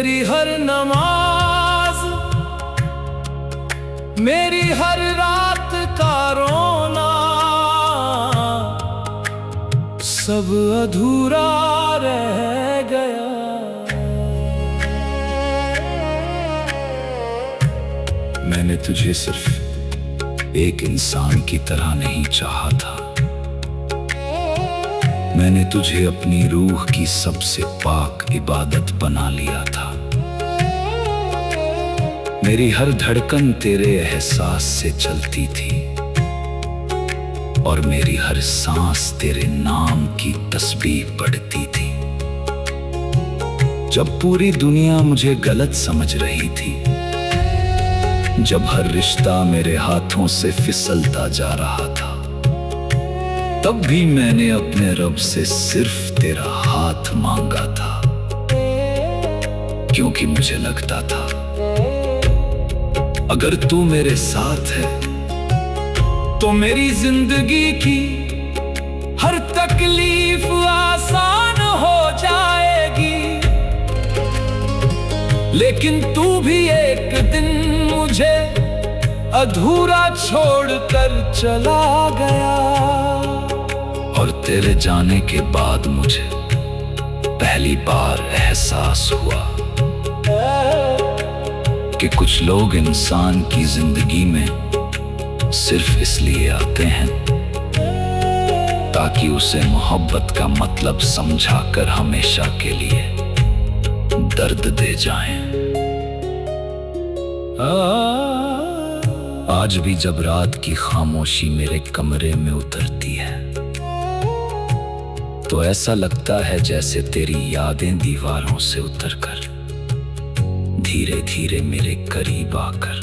मेरी हर नमाज, मेरी हर रात का रोना, सब अधूरा रह गया। मैंने तुझे सिर्फ एक इंसान की तरह नहीं चाहा था, मैंने तुझे अपनी रूह की सबसे पाक इबादत बना लिया था। मेरी हर धड़कन तेरे एहसास से चलती थी और मेरी हर सांस तेरे नाम की तस्बीह पढ़ती थी। जब पूरी दुनिया मुझे गलत समझ रही थी, जब हर रिश्ता मेरे हाथों से फिसलता जा रहा था, तब भी मैंने अपने रब से सिर्फ तेरा हाथ मांगा था, क्योंकि मुझे लगता था अगर तू मेरे साथ है तो मेरी जिंदगी की हर तकलीफ आसान हो जाएगी। लेकिन तू भी एक दिन मुझे अधूरा छोड़कर चला गया, और तेरे जाने के बाद मुझे पहली बार एहसास हुआ कि कुछ लोग इंसान की जिंदगी में सिर्फ इसलिए आते हैं ताकि उसे मोहब्बत का मतलब समझाकर हमेशा के लिए दर्द दे जाएं। आज भी जब रात की खामोशी मेरे कमरे में उतरती है तो ऐसा लगता है जैसे तेरी यादें दीवारों से उतरकर धीरे धीरे मेरे करीब आकर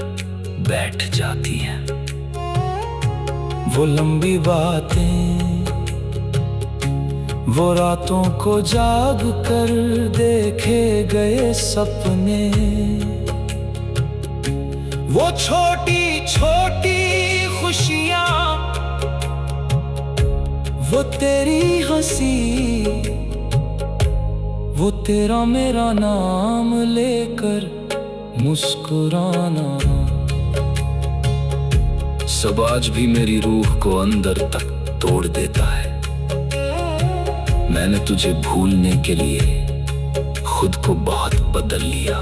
बैठ जाती हैं। वो लंबी बातें, वो रातों को जाग कर देखे गए सपने, वो छोटी छोटी खुशियां, वो तेरी हंसी, वो तेरा मेरा नाम लेकर मुस्कुराना, सब आज भी मेरी रूह को अंदर तक तोड़ देता है। मैंने तुझे भूलने के लिए खुद को बहुत बदल लिया,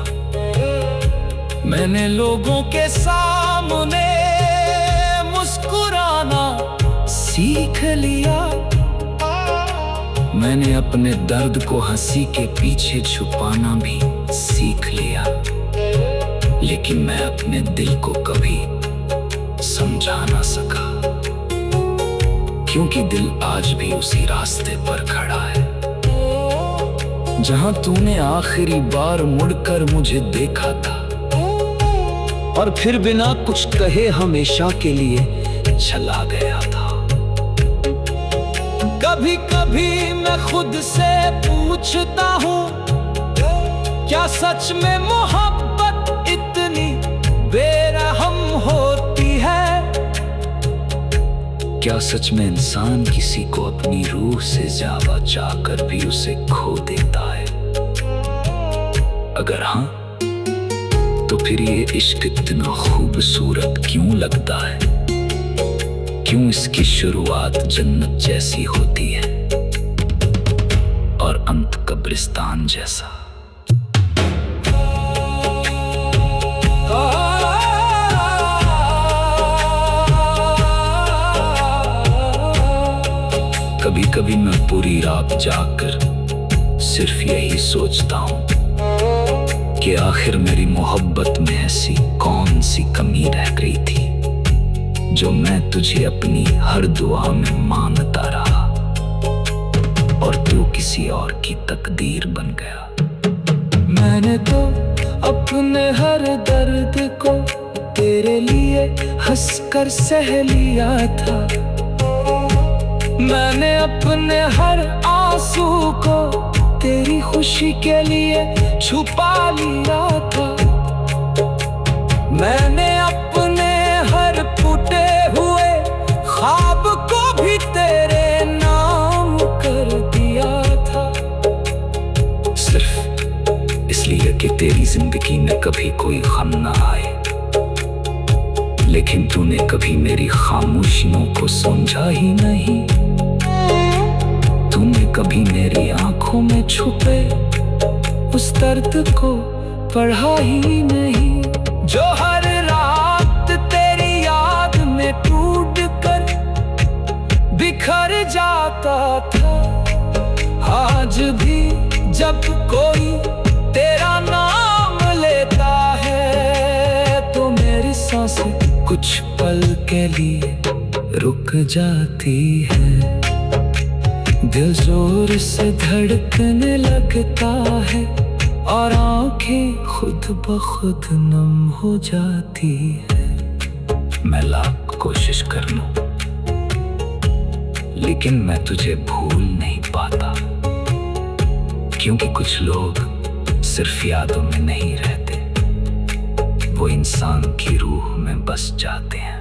मैंने लोगों के सामने मुस्कुराना सीख लिया, मैंने अपने दर्द को हंसी के पीछे छुपाना भी सीख लिया। लेकिन मैं अपने दिल को कभी समझा ना सका, क्योंकि दिल आज भी उसी रास्ते पर खड़ा है जहां तूने आखिरी बार मुड़कर मुझे देखा था और फिर बिना कुछ कहे हमेशा के लिए चला गया था। कभी कभी मैं खुद से पूछता हूँ, क्या सच में मोहब्बत इतनी बेरहम होती है? क्या सच में इंसान किसी को अपनी रूह से जावा चाहकर भी उसे खो देता है? अगर हाँ, तो फिर ये इश्क इतना खूबसूरत क्यों लगता है? क्यों इसकी शुरुआत जन्नत जैसी होती है और अंत कब्रिस्तान जैसा? कभी कभी मैं पूरी रात जागकर सिर्फ यही सोचता हूँ कि आखिर मेरी मोहब्बत में ऐसी कौन सी कमी रह गई थी जो मैं तुझे अपनी हर दुआ में मांगता रहा और तू किसी और की तकदीर बन गया। मैंने तो अपने हर दर्द को तेरे लिए हंसकर सह लिया था, मैंने अपने हर आंसू को तेरी खुशी के लिए छुपा लिया था, मैंने अपने हर टूटे हुए ख्वाब को भी तेरे नाम कर दिया था, सिर्फ इसलिए कि तेरी जिंदगी में कभी कोई गम ना आए, लेकिन तूने कभी मेरी खामोशियों को समझा ही नहीं। तूने कभी मेरी आंखों में छुपे उस दर्द को पढ़ा ही नहीं, जो हर रात तेरी याद में टूट कर बिखर जाता था। आज भी जब कोई तेरा नाम लेता है तो मेरी सांसें कुछ पल के लिए रुक जाती है। दिल जोर से धड़कने लगता है और आंखें खुद ब खुद नम हो जाती है। मैं लाख कोशिश कर लूं, लेकिन मैं तुझे भूल नहीं पाता, क्योंकि कुछ लोग सिर्फ यादों में नहीं रहते, वो इंसान की रूह में बस जाते हैं।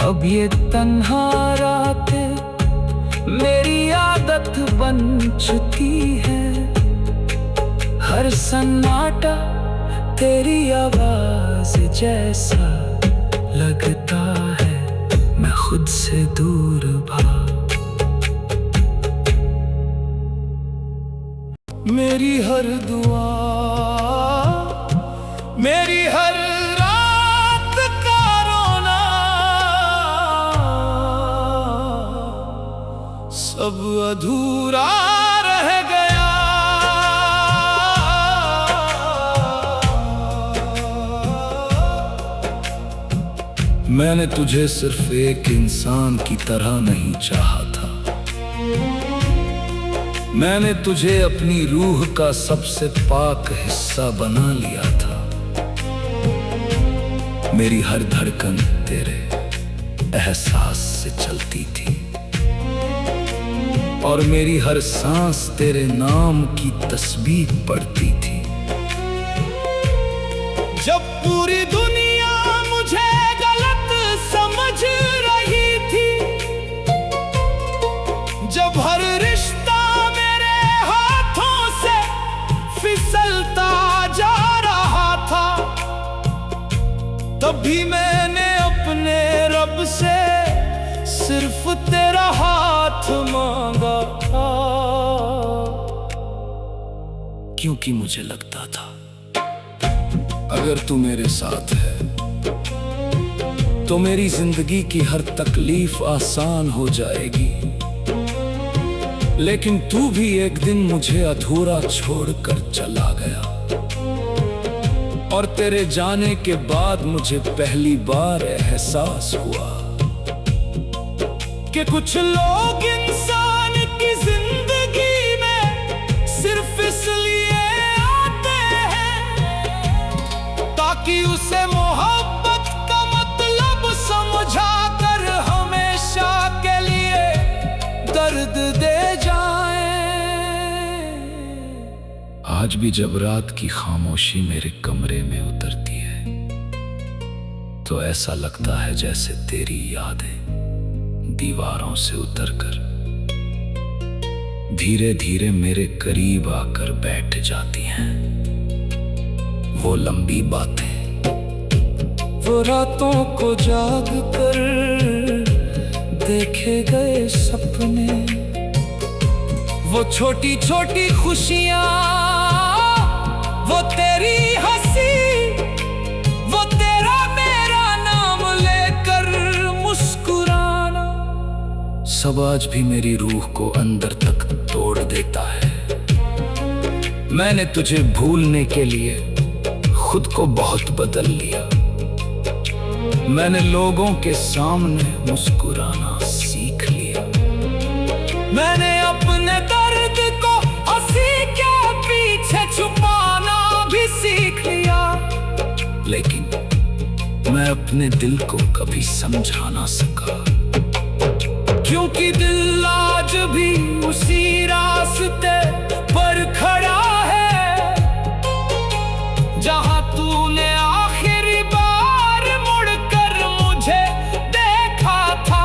अब ये तन्हा रातें मेरी आदत बन चुकी है। हर सन्नाटा तेरी आवाज जैसा लगता है, मैं खुद से दूर भाग। मेरी हर दुआ, मेरी हर रात का रोना, सब अधूरा रह गया। मैंने तुझे सिर्फ एक इंसान की तरह नहीं चाहा था, मैंने तुझे अपनी रूह का सबसे पाक हिस्सा बना लिया था। मेरी हर धड़कन तेरे एहसास से चलती थी और मेरी हर सांस तेरे नाम की तस्बीह पढ़ती थी। जब पूरी दुनिया मुझे गलत समझ रही थी, जब हर रिश्ता मेरे हाथों से फिसलता जा रहा था, तब भी मैंने अपने रब से सिर्फ तेरा हाथ मांगा था। क्योंकि मुझे लगता था अगर तू मेरे साथ है तो मेरी जिंदगी की हर तकलीफ आसान हो जाएगी। लेकिन तू भी एक दिन मुझे अधूरा छोड़कर चला गया, और तेरे जाने के बाद मुझे पहली बार एहसास हुआ कि कुछ लोग इंसान की जिंदगी में सिर्फ इसलिए आते हैं ताकि उसे मोहब्बत का मतलब समझा कर हमेशा के लिए दर्द दे जाएं। आज भी जब रात की खामोशी मेरे कमरे में उतरती है तो ऐसा लगता है जैसे तेरी यादें दीवारों से उतरकर धीरे धीरे मेरे करीब आकर बैठ जाती हैं। वो लंबी बातें, वो रातों को जाग कर देखे गए सपने, वो छोटी छोटी खुशियां, वो तेरी हंसी, वो तेरा मेरा नाम लेकर मुस्कुराना, सब आज भी मेरी रूह को अंदर तक तोड़ देता है। मैंने तुझे भूलने के लिए खुद को बहुत बदल लिया। मैंने लोगों के सामने मुस्कुराना सीख लिया। मैंने अपने दर्द को हंसी के पीछे छुपाना भी सीख लिया। लेकिन मैं अपने दिल को कभी समझा ना सका, क्योंकि दिल आज भी उसी रास्ते पर खड़ा है जहां तूने आखिरी बार मुड़कर मुझे देखा था,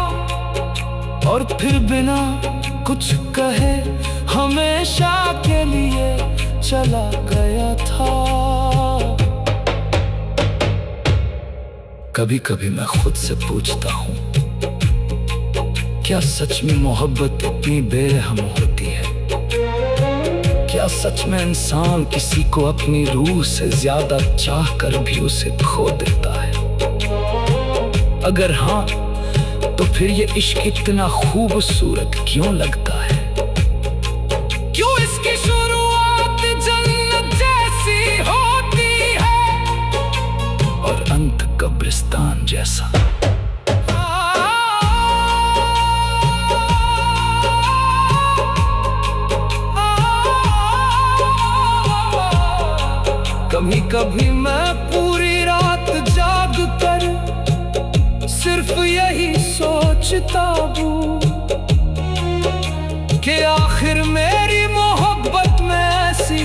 और फिर बिना कुछ कहे हमेशा के लिए चला गया था। कभी कभी मैं खुद से पूछता हूँ, क्या सच में मोहब्बत इतनी बेरहम होती है? क्या सच में इंसान किसी को अपनी रूह से ज्यादा चाह कर भी उसे खो देता है? अगर हाँ, तो फिर ये इश्क इतना खूबसूरत क्यों लगता है? क्यों इसकी शुरुआत जन्नत जैसी होती है और अंत कब्रिस्तान जैसा? कभी कभी मैं पूरी रात जाग कर सिर्फ यही सोचता हूँ कि आखिर मेरी मोहब्बत में ऐसी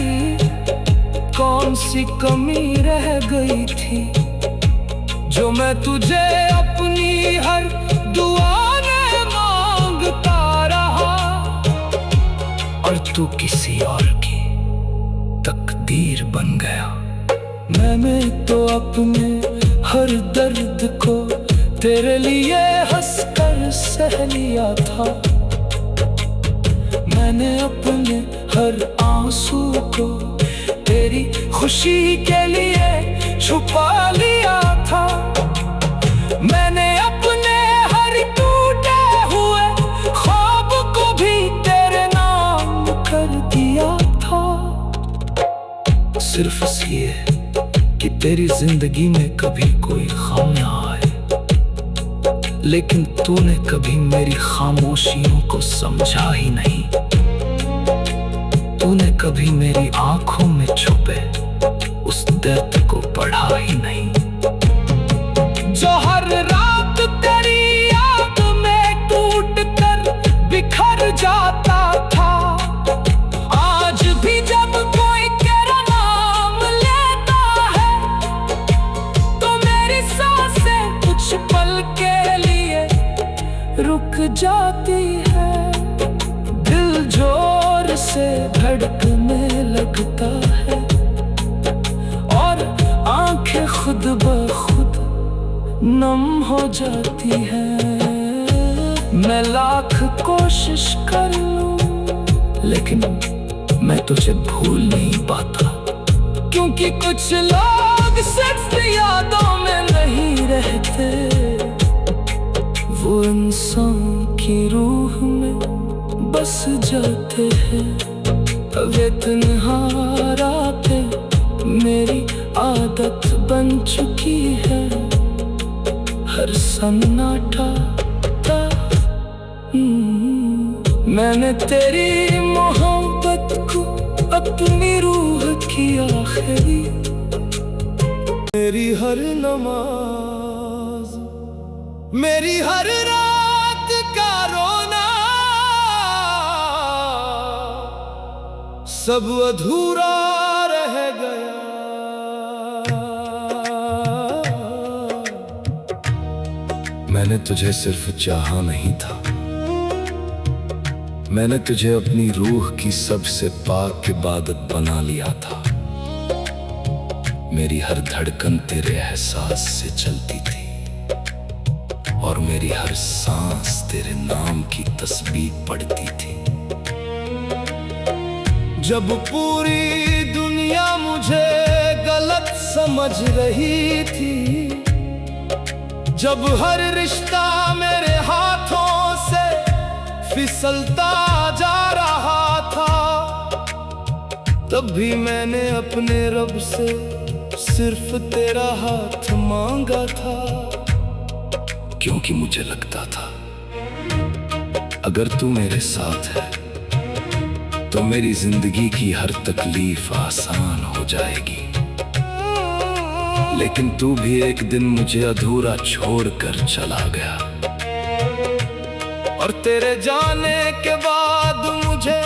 कौन सी कमी रह गई थी, जो मैं तुझे अपनी हर दुआ में मांगता रहा और तू किसी और की तकदीर बन गया। मैंने तो अपने हर दर्द को तेरे लिए हंसकर सह लिया था। मैंने अपने हर आंसू को तेरी खुशी के लिए छुपा लिया था। मैंने अपने हर टूटे हुए ख्वाब को भी तेरे नाम कर दिया था, सिर्फ इसलिए कि तेरी जिंदगी में कभी कोई गम ना आए। लेकिन तूने कभी मेरी खामोशियों को समझा ही नहीं। तूने कभी मेरी आंखों में छुपे उस दर्द को पढ़ा ही नहीं, जो हर रात तेरी याद में टूट कर बिखर जाता था। आज भी जब कोई तेरा नाम लेता है तो मेरी सांसें कुछ पल के लिए रुक जाती है। दिल जोर से धड़कने लगता है और आंखें खुद ब खुद नम हो जाती है। मैं लाख कोशिश कर लूं लेकिन मैं तुझे भूल नहीं पाता, क्योंकि कुछ लोग सिर्फ यादों में नहीं रहते, वो इंसान की रूह में बस जाते हैं। वे तन्हा रातें मेरी आदत बन चुकी है, हर सन्नाटा मैंने तेरी मोहब्बत को अपनी रूह की आखिरी। मेरी हर नमाज, मेरी हर रात का रोना सब अधूरा रह गया। मैंने तुझे सिर्फ चाहा नहीं था, मैंने तुझे अपनी रूह की सबसे पाक इबादत बना लिया था। मेरी हर धड़कन तेरे एहसास से चलती थी और मेरी हर सांस तेरे नाम की तस्बीह पढ़ती थी। जब पूरी दुनिया मुझे गलत समझ रही थी, जब हर रिश्ता मेरे हाथों से फिसलता जा रहा था, तब भी मैंने अपने रब से सिर्फ तेरा हाथ मांगा था। क्योंकि मुझे लगता था अगर तू मेरे साथ है तो मेरी जिंदगी की हर तकलीफ आसान हो जाएगी। लेकिन तू भी एक दिन मुझे अधूरा छोड़कर चला गया, और तेरे जाने के बाद मुझे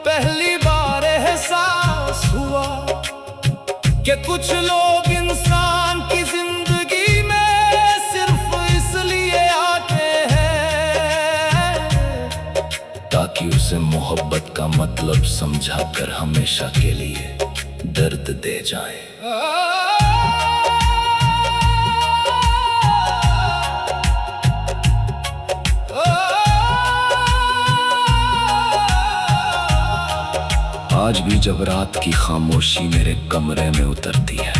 पहली बार एहसास हुआ कि कुछ लोग इंसान की जिंदगी में सिर्फ इसलिए आते हैं ताकि उसे उसे मोहब्बत का मतलब समझा कर हमेशा के लिए दर्द दे जाए। आज भी जब रात की खामोशी मेरे कमरे में उतरती है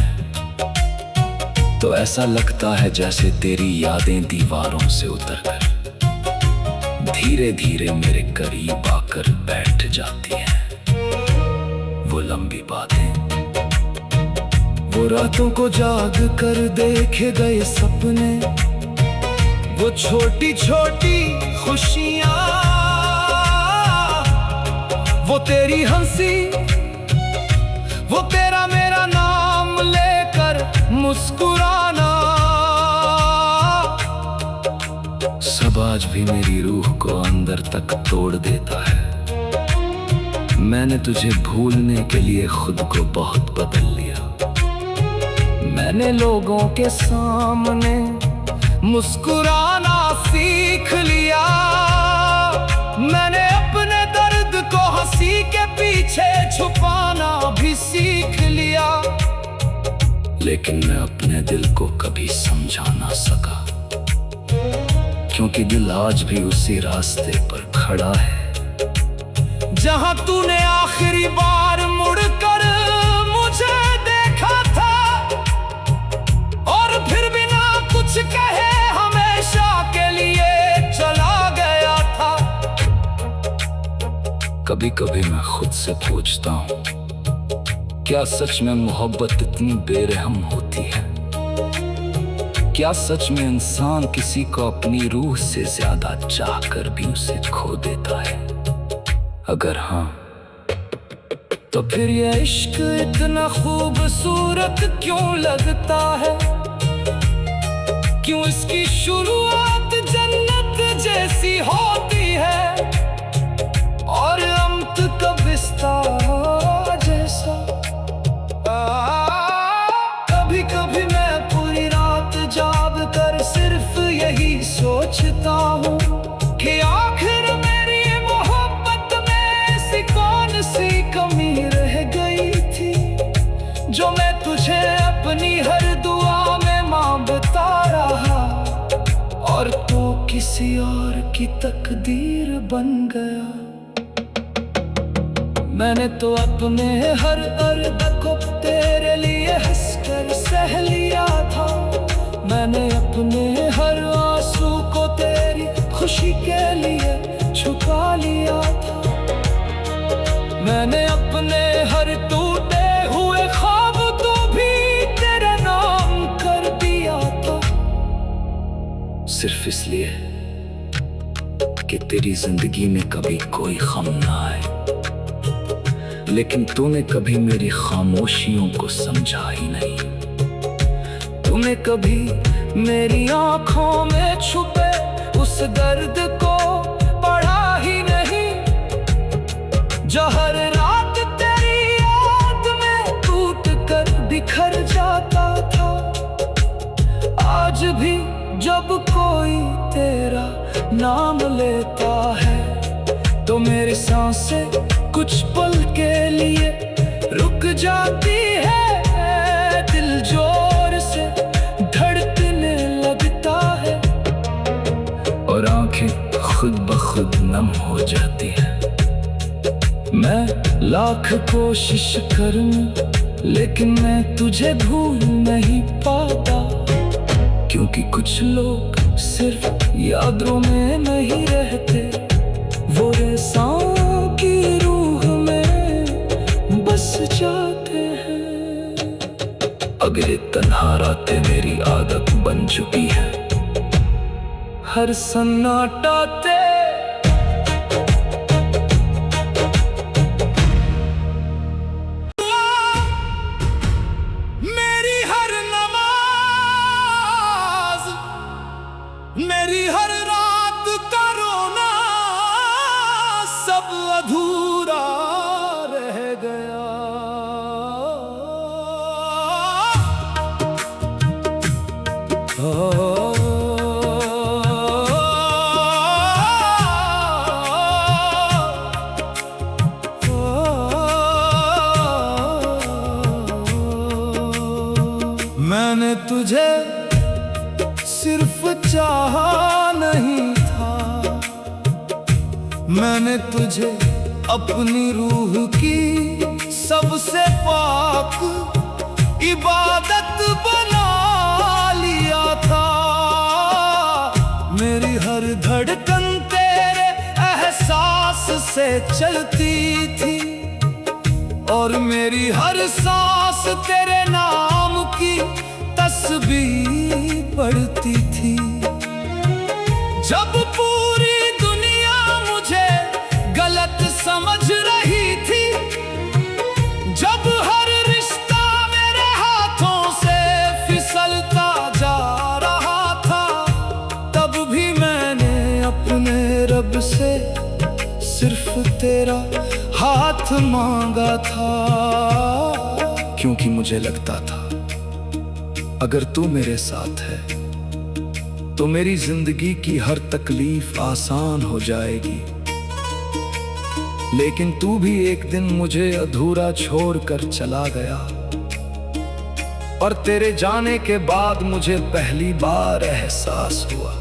तो ऐसा लगता है जैसे तेरी यादें दीवारों से उतरकर धीरे धीरे मेरे करीब आकर बैठ जाती हैं। वो लंबी बातें, वो रातों को जाग कर देखे गए सपने, वो छोटी छोटी खुशियां, वो तेरी हंसी, वो तेरा मेरा नाम लेकर मुस्कुराना, सब आज भी मेरी रूह को अंदर तक तोड़ देता है। मैंने तुझे भूलने के लिए खुद को बहुत बदल लिया। मैंने लोगों के सामने मुस्कुराना सीख लिया। मैंने अपने दर्द को हंसी के पीछे छुपाना भी सीख लिया। लेकिन मैं अपने दिल को कभी समझा ना सका, क्योंकि दिल आज भी उसी रास्ते पर खड़ा है जहां तूने आखिरी बार मुड़कर मुझे देखा था, और फिर बिना कुछ कहे हमेशा के लिए चला गया था। कभी कभी मैं खुद से पूछता हूँ, क्या सच में मोहब्बत इतनी बेरहम होती है? क्या सच में इंसान किसी को अपनी रूह से ज्यादा चाहकर भी उसे खो देता है? अगर हाँ, तो फिर ये इश्क इतना खूबसूरत क्यों लगता है? क्यों इसकी शुरुआत जन्नत जैसी होती है और अंत कब्रिस्तां जैसा? कभी कभी मैं पूरी रात जाग कर सिर्फ यही सोचता हूँ कि आखिर मेरी मोहब्बत में ऐसी कौन सी कमी रह गई थी, जो मैं तुझे अपनी हर दुआ में मांगता रहा और तू किसी और की तकदीर बन गया। मैंने तो अपने हर अर्द को तेरे लिए हंसकर सह लिया था। मैंने अपने हर आंसू को तेरी खुशी के लिए छुपा लिया था। मैंने अपने हर टूटे हुए ख्वाब को भी तेरा नाम कर दिया था, सिर्फ इसलिए कि तेरी जिंदगी में कभी कोई गम ना आए। लेकिन तूने कभी मेरी खामोशियों को समझा ही नहीं। तूने कभी मेरी आंखों में छुपे उस दर्द को पढ़ा ही नहीं, जो हर रात तेरी याद में टूट कर बिखर जाता था। आज भी जब कोई तेरा नाम लेता है तो मेरी सांसें कुछ पल के लिए रुक जाती है। दिल जोर से धड़कने लगता है और आंखें खुद ब खुद नम हो जाती है। मैं लाख कोशिश करूं लेकिन मैं तुझे भूल नहीं पाता, क्योंकि कुछ लोग सिर्फ यादों में नहीं रहते, वो रेसाओं की रूह में बस जाते हैं। अब ये तन्हा रातें मेरी आदत बन चुकी है। हर सन्नाटा मेरी हर नमाज, मेरी हर रात का रोना सब अधूरा रह गया। मैंने तुझे सिर्फ चाहा नहीं था, मैंने तुझे अपनी रूह की सबसे पाक इबादत बना लिया था। मेरी हर धड़कन तेरे एहसास से चलती थी और मेरी हर सांस तेरे नाम की तस्बीह पढ़ती थी। जब पूरी दुनिया मुझे गलत समझ रही थी, जब हर रिश्ता मेरे हाथों से फिसलता जा रहा था, तब भी मैंने अपने रब से सिर्फ तेरा हाथ मांगा था। क्योंकि मुझे लगता था अगर तू मेरे साथ है तो मेरी जिंदगी की हर तकलीफ आसान हो जाएगी। लेकिन तू भी एक दिन मुझे अधूरा छोड़कर चला गया, और तेरे जाने के बाद मुझे पहली बार एहसास हुआ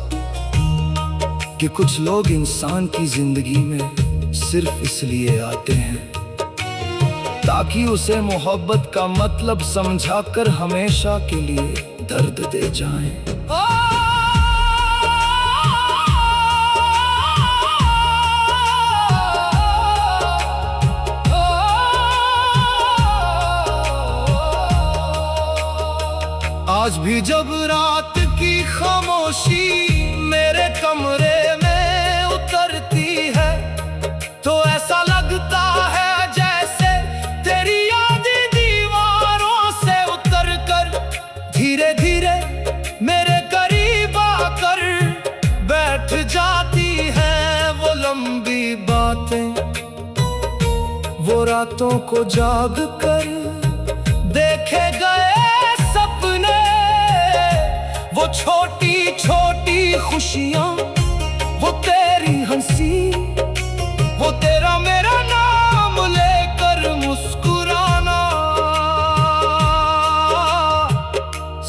कि कुछ लोग इंसान की जिंदगी में सिर्फ इसलिए आते हैं ताकि उसे मोहब्बत का मतलब समझाकर हमेशा के लिए दर्द दे जाएं। आज भी जब रात की खामोशी मेरे कमरे में उतरती है, तो ऐसा लगता है जैसे तेरी यादें दीवारों से उतरकर धीरे धीरे मेरे करीब आकर बैठ जाती हैं। वो लंबी बातें, वो रातों को जाग कर देखे गए सपने, वो छोटी छोटी खुशियां, वो तेरी हंसी, वो तेरा मेरा नाम लेकर मुस्कुराना,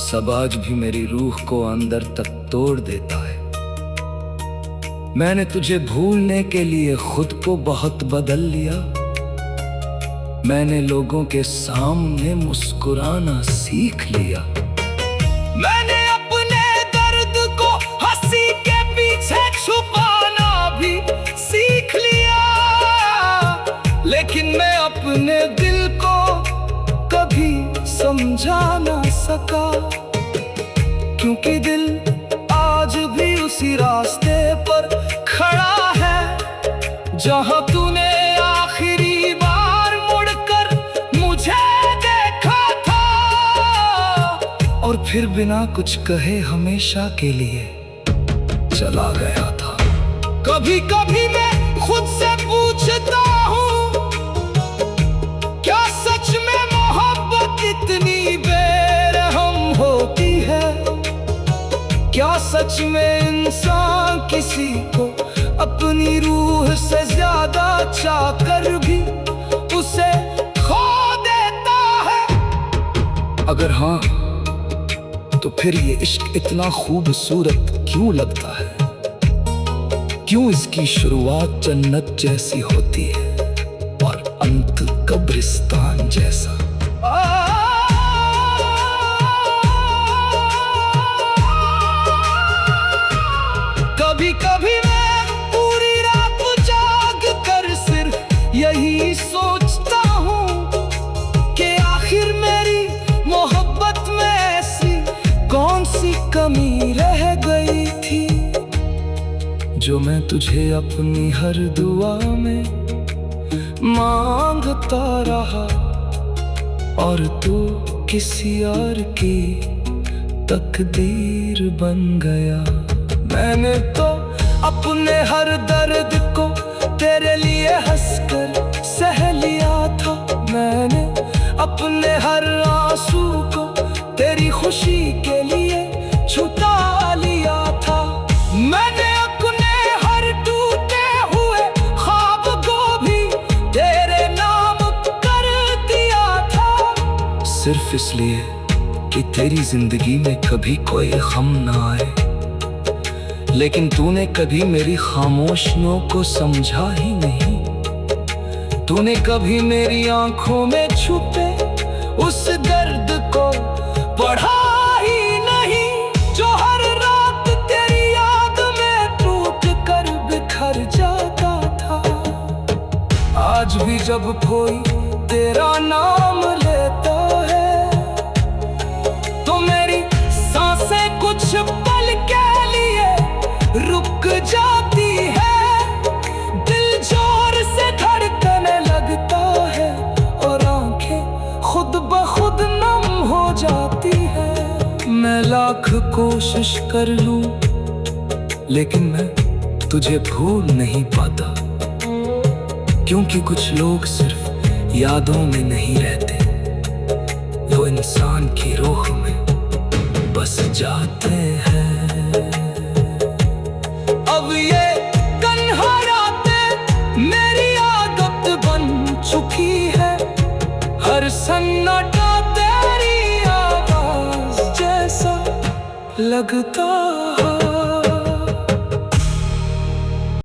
सब आज भी मेरी रूह को अंदर तक तोड़ देता है। मैंने तुझे भूलने के लिए खुद को बहुत बदल लिया, मैंने लोगों के सामने मुस्कुराना सीख लिया, मैंने अपने दर्द को हंसी के पीछे छुपाना भी सीख लिया। लेकिन मैं अपने दिल को कभी समझा ना सका, क्योंकि दिल आज भी उसी रास्ते पर खड़ा है जहां तूने आखिरी बार मुड़कर मुझे देखा था, और फिर बिना कुछ कहे हमेशा के लिए चला गया था। कभी कभी मैं खुद से पूछता हूँ, क्या सच में मोहब्बत इतनी बेरहम होती है? क्या सच में इंसान किसी को अपनी रूह से ज्यादा चाहकर भी उसे खो देता है? अगर हाँ, तो फिर ये इश्क इतना खूबसूरत क्यों लगता है? क्यों इसकी शुरुआत जन्नत जैसी होती है और अंत कब्रिस्तान जैसा? कभी कभी मैं पूरी रात जाग कर सिर्फ यही सोचता हूँ कि आखिर मेरी मोहब्बत में ऐसी कौन सी कमी रह गई थी, जो मैं तुझे अपनी हर दुआ में मांगता रहा और तू किसी और की तकदीर बन गया। मैंने तो अपने हर दर्द को तेरे लिए हंसकर सह लिया था, मैंने अपने हर आंसू को तेरी खुशी के लिए छुटा लिया था, मैंने अपने हर टूटे हुए ख्वाब को भी तेरे नाम कर दिया था, सिर्फ इसलिए कि तेरी जिंदगी में कभी कोई गम ना आए, लेकिन तूने कभी मेरी खामोशियों को समझा ही नहीं। तूने कभी मेरी आंखों में छुपे उस दर्द को पढ़ा ही नहीं, जो हर रात तेरी याद में टूट कर बिखर जाता था। आज भी जब कोई तेरा नाम लेता है तो मेरी सांसें कुछ पल के लिए रुक जाती है। दिल जोर से धड़कने लगता है और आंखें खुद ब खुद नम हो जाती है। मैं लाख कोशिश कर लूं लेकिन मैं तुझे भूल नहीं पाता, क्योंकि कुछ लोग सिर्फ यादों में नहीं रहते, वो इंसान की रूह में बस जाते हैं। अब ये तन्हा रातें मेरी आदत बन चुकी है, हर सन्नाटा तेरी आवाज जैसा लगता